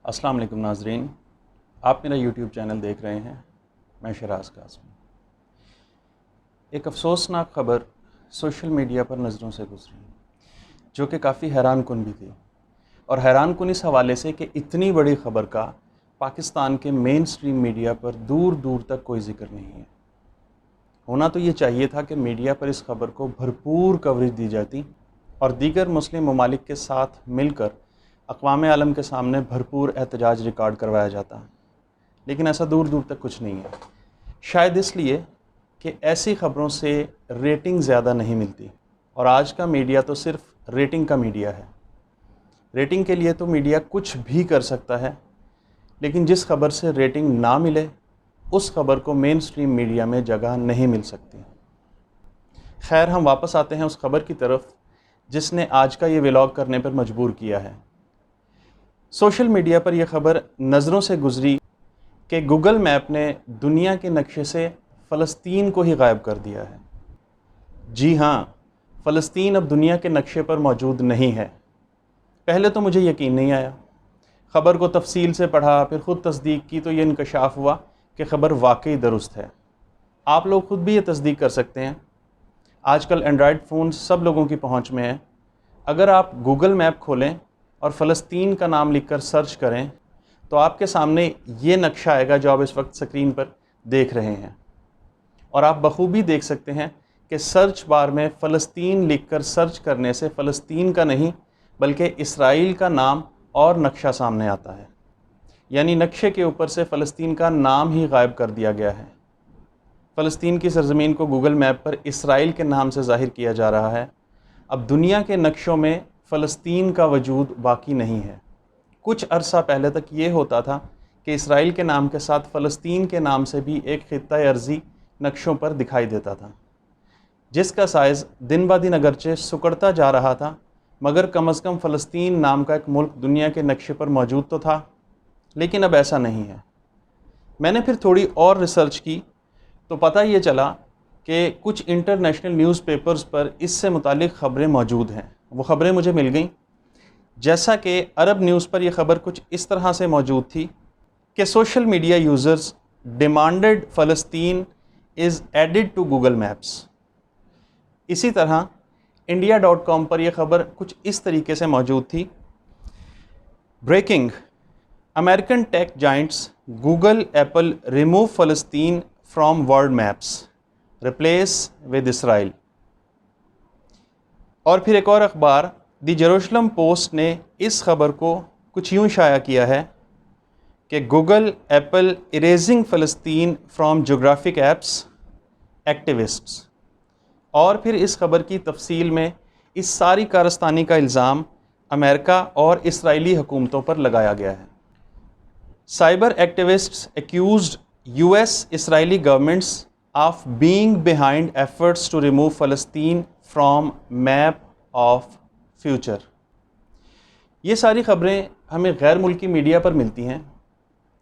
السلام علیکم ناظرین، آپ میرا یوٹیوب چینل دیکھ رہے ہیں۔ میں شراز قاسمی۔ ایک افسوسناک خبر سوشل میڈیا پر نظروں سے گزری جو کہ کافی حیران کن بھی تھی، اور حیران کن اس حوالے سے کہ اتنی بڑی خبر کا پاکستان کے مین سٹریم میڈیا پر دور دور تک کوئی ذکر نہیں ہے۔ ہونا تو یہ چاہیے تھا کہ میڈیا پر اس خبر کو بھرپور کوریج دی جاتی اور دیگر مسلم ممالک کے ساتھ مل کر اقوام عالم کے سامنے بھرپور احتجاج ریکارڈ کروایا جاتا، لیکن ایسا دور دور تک کچھ نہیں ہے۔ شاید اس لیے کہ ایسی خبروں سے ریٹنگ زیادہ نہیں ملتی، اور آج کا میڈیا تو صرف ریٹنگ کا میڈیا ہے۔ ریٹنگ کے لیے تو میڈیا کچھ بھی کر سکتا ہے، لیکن جس خبر سے ریٹنگ نہ ملے اس خبر کو مین سٹریم میڈیا میں جگہ نہیں مل سکتی۔ خیر، ہم واپس آتے ہیں اس خبر کی طرف جس نے آج کا یہ ولاگ کرنے پر مجبور کیا ہے۔ سوشل میڈیا پر یہ خبر نظروں سے گزری کہ گوگل میپ نے دنیا کے نقشے سے فلسطین کو ہی غائب کر دیا ہے۔ جی ہاں، فلسطین اب دنیا کے نقشے پر موجود نہیں ہے۔ پہلے تو مجھے یقین نہیں آیا، خبر کو تفصیل سے پڑھا، پھر خود تصدیق کی تو یہ انکشاف ہوا کہ خبر واقعی درست ہے۔ آپ لوگ خود بھی یہ تصدیق کر سکتے ہیں۔ آج کل اینڈرائڈ فون سب لوگوں کی پہنچ میں ہے۔ اگر آپ گوگل میپ کھولیں اور فلسطین کا نام لکھ کر سرچ کریں تو آپ کے سامنے یہ نقشہ آئے گا جو آپ اس وقت سکرین پر دیکھ رہے ہیں، اور آپ بخوبی دیکھ سکتے ہیں کہ سرچ بار میں فلسطین لکھ کر سرچ کرنے سے فلسطین کا نہیں بلکہ اسرائیل کا نام اور نقشہ سامنے آتا ہے، یعنی نقشے کے اوپر سے فلسطین کا نام ہی غائب کر دیا گیا ہے۔ فلسطین کی سرزمین کو گوگل میپ پر اسرائیل کے نام سے ظاہر کیا جا رہا ہے۔ اب دنیا کے نقشوں میں فلسطین کا وجود باقی نہیں ہے۔ کچھ عرصہ پہلے تک یہ ہوتا تھا کہ اسرائیل کے نام کے ساتھ فلسطین کے نام سے بھی ایک خطہ ارضی نقشوں پر دکھائی دیتا تھا، جس کا سائز دن بہ دن اگرچہ سکڑتا جا رہا تھا، مگر کم از کم فلسطین نام کا ایک ملک دنیا کے نقشے پر موجود تو تھا۔ لیکن اب ایسا نہیں ہے۔ میں نے پھر تھوڑی اور ریسرچ کی تو پتہ یہ چلا کہ کچھ انٹرنیشنل نیوز پیپرز پر اس سے متعلق خبریں موجود ہیں۔ وہ خبریں مجھے مل گئیں، جیسا کہ عرب نیوز پر یہ خبر کچھ اس طرح سے موجود تھی کہ سوشل میڈیا یوزرز ڈیمانڈڈ فلسطین از ایڈڈ ٹو گوگل میپس۔ اسی طرح India.com پر یہ خبر کچھ اس طریقے سے موجود تھی: breaking, American tech giants Google Apple remove فلسطین from world maps, replace with Israel. اور پھر ایک اور اخبار دی جیروسلم پوسٹ نے اس خبر کو کچھ یوں شائع کیا ہے کہ گوگل ایپل اریزنگ فلسطین فرام جغرافک ایپس ایکٹیوسٹس۔ اور پھر اس خبر کی تفصیل میں اس ساری کارستانی کا الزام امریکہ اور اسرائیلی حکومتوں پر لگایا گیا ہے۔ Cyber activists accused US Israeli governments of being behind efforts to remove فلسطین فرام میپ آف فیوچر۔ یہ ساری خبریں ہمیں غیر ملکی میڈیا پر ملتی ہیں،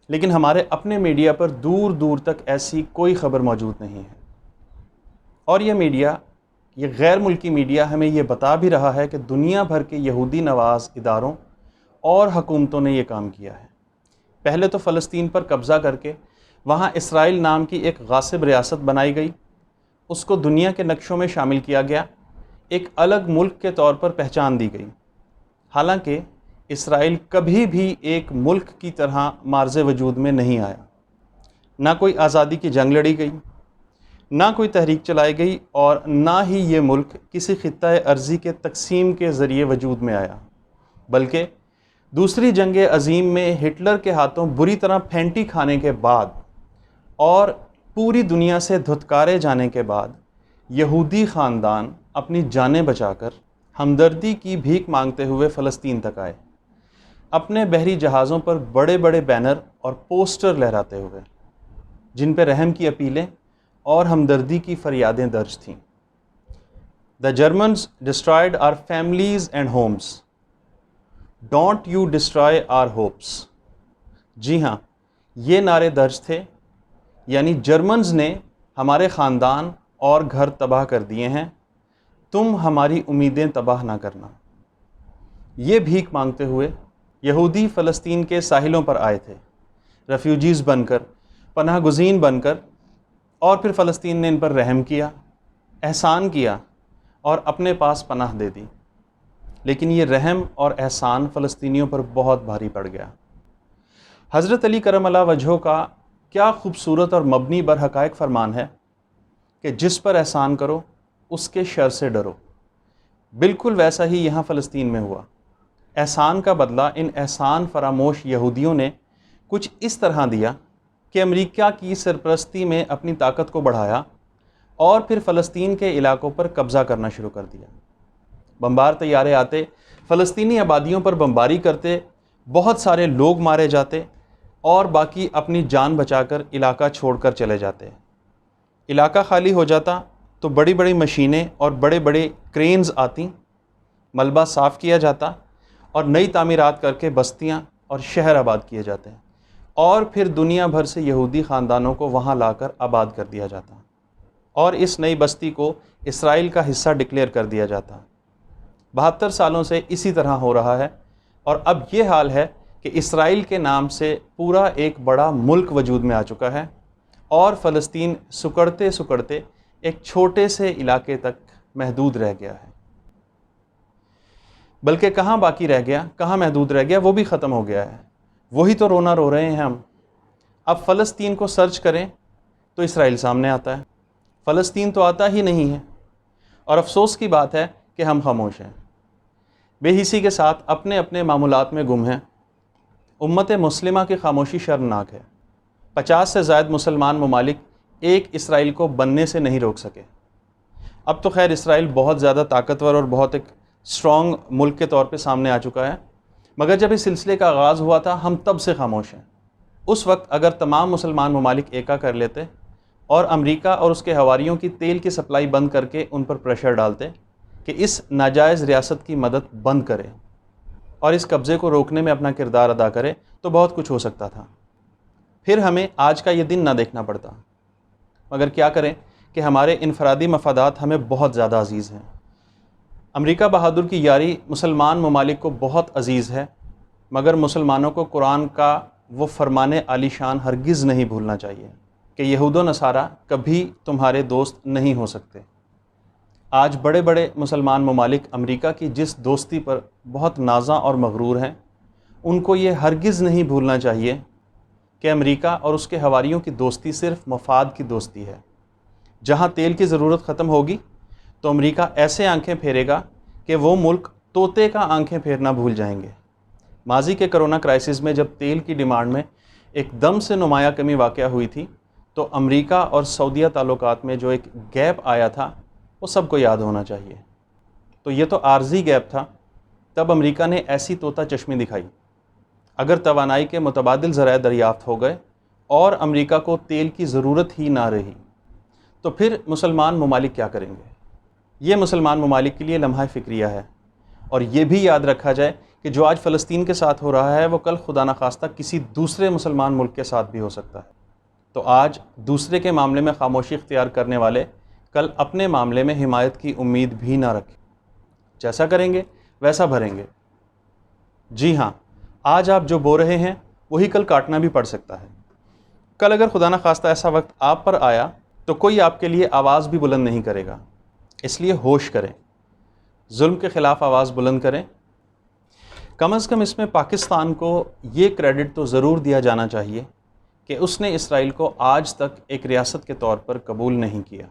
لیکن ہمارے اپنے میڈیا پر دور دور تک ایسی کوئی خبر موجود نہیں ہے۔ اور یہ غیر ملکی میڈیا ہمیں یہ بتا بھی رہا ہے کہ دنیا بھر کے یہودی نواز اداروں اور حکومتوں نے یہ کام کیا ہے۔ پہلے تو فلسطین پر قبضہ کر کے وہاں اسرائیل نام کی ایک غاصب ریاست بنائی گئی، اس کو دنیا کے نقشوں میں شامل کیا گیا، ایک الگ ملک کے طور پر پہچان دی گئی، حالانکہ اسرائیل کبھی بھی ایک ملک کی طرح مارز وجود میں نہیں آیا۔ نہ کوئی آزادی کی جنگ لڑی گئی، نہ کوئی تحریک چلائی گئی، اور نہ ہی یہ ملک کسی خطہ ارضی کے تقسیم کے ذریعے وجود میں آیا، بلکہ دوسری جنگ عظیم میں ہٹلر کے ہاتھوں بری طرح پھینٹی کھانے کے بعد اور پوری دنیا سے دھتکارے جانے کے بعد یہودی خاندان اپنی جانیں بچا کر ہمدردی کی بھیک مانگتے ہوئے فلسطین تک آئے، اپنے بحری جہازوں پر بڑے بڑے بینر اور پوسٹر لہراتے ہوئے، جن پہ رحم کی اپیلیں اور ہمدردی کی فریادیں درج تھیں۔ The Germans destroyed our families and homes. Don't you destroy our hopes. جی ہاں، یہ نعرے درج تھے، یعنی جرمنز نے ہمارے خاندان اور گھر تباہ کر دیے ہیں، تم ہماری امیدیں تباہ نہ کرنا۔ یہ بھیک مانگتے ہوئے یہودی فلسطین کے ساحلوں پر آئے تھے، ریفیوجیز بن کر، پناہ گزین بن کر، اور پھر فلسطین نے ان پر رحم کیا، احسان کیا اور اپنے پاس پناہ دے دی۔ لیکن یہ رحم اور احسان فلسطینیوں پر بہت بھاری پڑ گیا۔ حضرت علی کرم اللہ وجہہ کا کیا خوبصورت اور مبنی بر حقائق فرمان ہے کہ جس پر احسان کرو اس کے شر سے ڈرو۔ بالکل ویسا ہی یہاں فلسطین میں ہوا۔ احسان کا بدلہ ان احسان فراموش یہودیوں نے کچھ اس طرح دیا کہ امریکہ کی سرپرستی میں اپنی طاقت کو بڑھایا اور پھر فلسطین کے علاقوں پر قبضہ کرنا شروع کر دیا۔ بمبار طیارے آتے، فلسطینی آبادیوں پر بمباری کرتے، بہت سارے لوگ مارے جاتے اور باقی اپنی جان بچا کر علاقہ چھوڑ کر چلے جاتے۔ علاقہ خالی ہو جاتا تو بڑی بڑی مشینیں اور بڑے بڑے کرینز آتی، ملبہ صاف کیا جاتا اور نئی تعمیرات کر کے بستیاں اور شہر آباد کیے جاتے ہیں، اور پھر دنیا بھر سے یہودی خاندانوں کو وہاں لا کر آباد کر دیا جاتا اور اس نئی بستی کو اسرائیل کا حصہ ڈکلیئر کر دیا جاتا۔ 72 سالوں سے اسی طرح ہو رہا ہے، اور اب یہ حال ہے کہ اسرائیل کے نام سے پورا ایک بڑا ملک وجود میں آ چکا ہے، اور فلسطین سکڑتے سکڑتے ایک چھوٹے سے علاقے تک محدود رہ گیا ہے۔ بلکہ کہاں باقی رہ گیا، کہاں محدود رہ گیا، وہ بھی ختم ہو گیا ہے۔ وہی تو رونا رو رہے ہیں ہم۔ اب فلسطین کو سرچ کریں تو اسرائیل سامنے آتا ہے، فلسطین تو آتا ہی نہیں ہے، اور افسوس کی بات ہے کہ ہم خاموش ہیں، بے حسی کے ساتھ اپنے اپنے معمولات میں گم ہیں۔ امت مسلمہ کی خاموشی شرمناک ہے۔ 50 سے زائد مسلمان ممالک ایک اسرائیل کو بننے سے نہیں روک سکے۔ اب تو خیر اسرائیل بہت زیادہ طاقتور اور بہت ایک اسٹرانگ ملک کے طور پہ سامنے آ چکا ہے، مگر جب اس سلسلے کا آغاز ہوا تھا ہم تب سے خاموش ہیں۔ اس وقت اگر تمام مسلمان ممالک ایکا کر لیتے اور امریکہ اور اس کے حواریوں کی تیل کی سپلائی بند کر کے ان پر پریشر ڈالتے کہ اس ناجائز ریاست کی مدد بند کرے اور اس قبضے کو روکنے میں اپنا کردار ادا کرے، تو بہت کچھ ہو سکتا تھا۔ پھر ہمیں آج کا یہ دن نہ دیکھنا پڑتا۔ مگر کیا کریں کہ ہمارے انفرادی مفادات ہمیں بہت زیادہ عزیز ہیں۔ امریکہ بہادر کی یاری مسلمان ممالک کو بہت عزیز ہے، مگر مسلمانوں کو قرآن کا وہ فرمان عالی شان ہرگز نہیں بھولنا چاہیے کہ یہود و نصارہ کبھی تمہارے دوست نہیں ہو سکتے۔ آج بڑے بڑے مسلمان ممالک امریکہ کی جس دوستی پر بہت نازاں اور مغرور ہیں، ان کو یہ ہرگز نہیں بھولنا چاہیے کہ امریکہ اور اس کے حواریوں کی دوستی صرف مفاد کی دوستی ہے۔ جہاں تیل کی ضرورت ختم ہوگی تو امریکہ ایسے آنکھیں پھیرے گا کہ وہ ملک طوطے کا آنکھیں پھیرنا بھول جائیں گے۔ ماضی کے کرونا کرائسس میں جب تیل کی ڈیمانڈ میں ایک دم سے نمایاں کمی واقع ہوئی تھی، تو امریکہ اور سعودیہ تعلقات میں جو ایک گیپ آیا تھا وہ سب کو یاد ہونا چاہیے۔ تو یہ تو عارضی گیپ تھا، تب امریکہ نے ایسی طوطا چشمی دکھائی۔ اگر توانائی کے متبادل ذرائع دریافت ہو گئے اور امریکہ کو تیل کی ضرورت ہی نہ رہی، تو پھر مسلمان ممالک کیا کریں گے؟ یہ مسلمان ممالک کے لیے لمحہ فکریہ ہے، اور یہ بھی یاد رکھا جائے کہ جو آج فلسطین کے ساتھ ہو رہا ہے وہ کل خدا نخواستہ کسی دوسرے مسلمان ملک کے ساتھ بھی ہو سکتا ہے۔ تو آج دوسرے کے معاملے میں خاموشی اختیار کرنے والے کل اپنے معاملے میں حمایت کی امید بھی نہ رکھیں۔ جیسا کریں گے ویسا بھریں گے۔ جی ہاں، آج آپ جو بو رہے ہیں وہی کل کاٹنا بھی پڑ سکتا ہے۔ کل اگر خدا نخواستہ ایسا وقت آپ پر آیا تو کوئی آپ کے لیے آواز بھی بلند نہیں کرے گا۔ اس لیے ہوش کریں، ظلم کے خلاف آواز بلند کریں۔ کم از کم اس میں پاکستان کو یہ کریڈٹ تو ضرور دیا جانا چاہیے کہ اس نے اسرائیل کو آج تک ایک ریاست کے طور پر قبول نہیں کیا،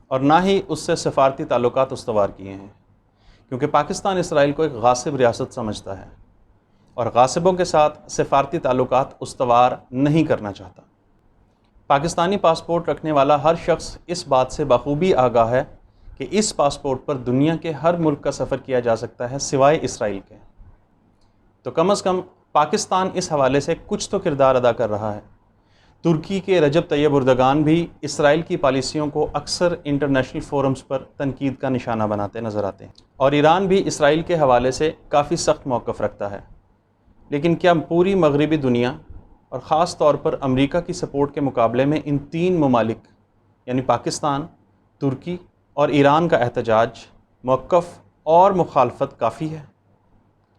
اور نہ ہی اس سے سفارتی تعلقات استوار کیے ہیں، کیونکہ پاکستان اسرائیل کو ایک غاصب ریاست سمجھتا ہے اور غاصبوں کے ساتھ سفارتی تعلقات استوار نہیں کرنا چاہتا۔ پاکستانی پاسپورٹ رکھنے والا ہر شخص اس بات سے بخوبی آگاہ ہے کہ اس پاسپورٹ پر دنیا کے ہر ملک کا سفر کیا جا سکتا ہے سوائے اسرائیل کے۔ تو کم از کم پاکستان اس حوالے سے کچھ تو کردار ادا کر رہا ہے۔ ترکی کے رجب طیب اردگان بھی اسرائیل کی پالیسیوں کو اکثر انٹرنیشنل فورمز پر تنقید کا نشانہ بناتے نظر آتے ہیں، اور ایران بھی اسرائیل کے حوالے سے کافی سخت موقف رکھتا ہے۔ لیکن کیا پوری مغربی دنیا اور خاص طور پر امریکہ کی سپورٹ کے مقابلے میں ان تین ممالک یعنی پاکستان، ترکی اور ایران کا احتجاج، موقف اور مخالفت کافی ہے؟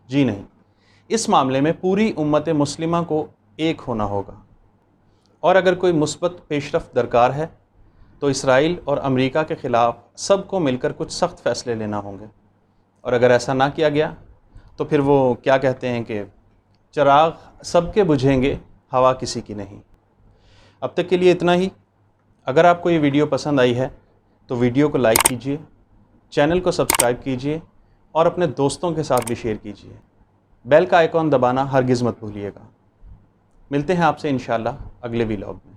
جی نہیں، اس معاملے میں پوری امت مسلمہ کو ایک ہونا ہوگا، اور اگر کوئی مثبت پیش رفت درکار ہے تو اسرائیل اور امریکہ کے خلاف سب کو مل کر کچھ سخت فیصلے لینا ہوں گے، اور اگر ایسا نہ کیا گیا تو پھر وہ کیا کہتے ہیں کہ چراغ سب کے بجھیں گے، ہوا کسی کی نہیں۔ اب تک کے لیے اتنا ہی۔ اگر آپ کو یہ ویڈیو پسند آئی ہے تو ویڈیو کو لائک کیجئے، چینل کو سبسکرائب کیجئے اور اپنے دوستوں کے ساتھ بھی شیئر کیجئے۔ بیل کا آئیکن دبانا ہرگز مت بھولیے گا۔ ملتے ہیں آپ سے انشاءاللہ اگلے ویلاگ میں۔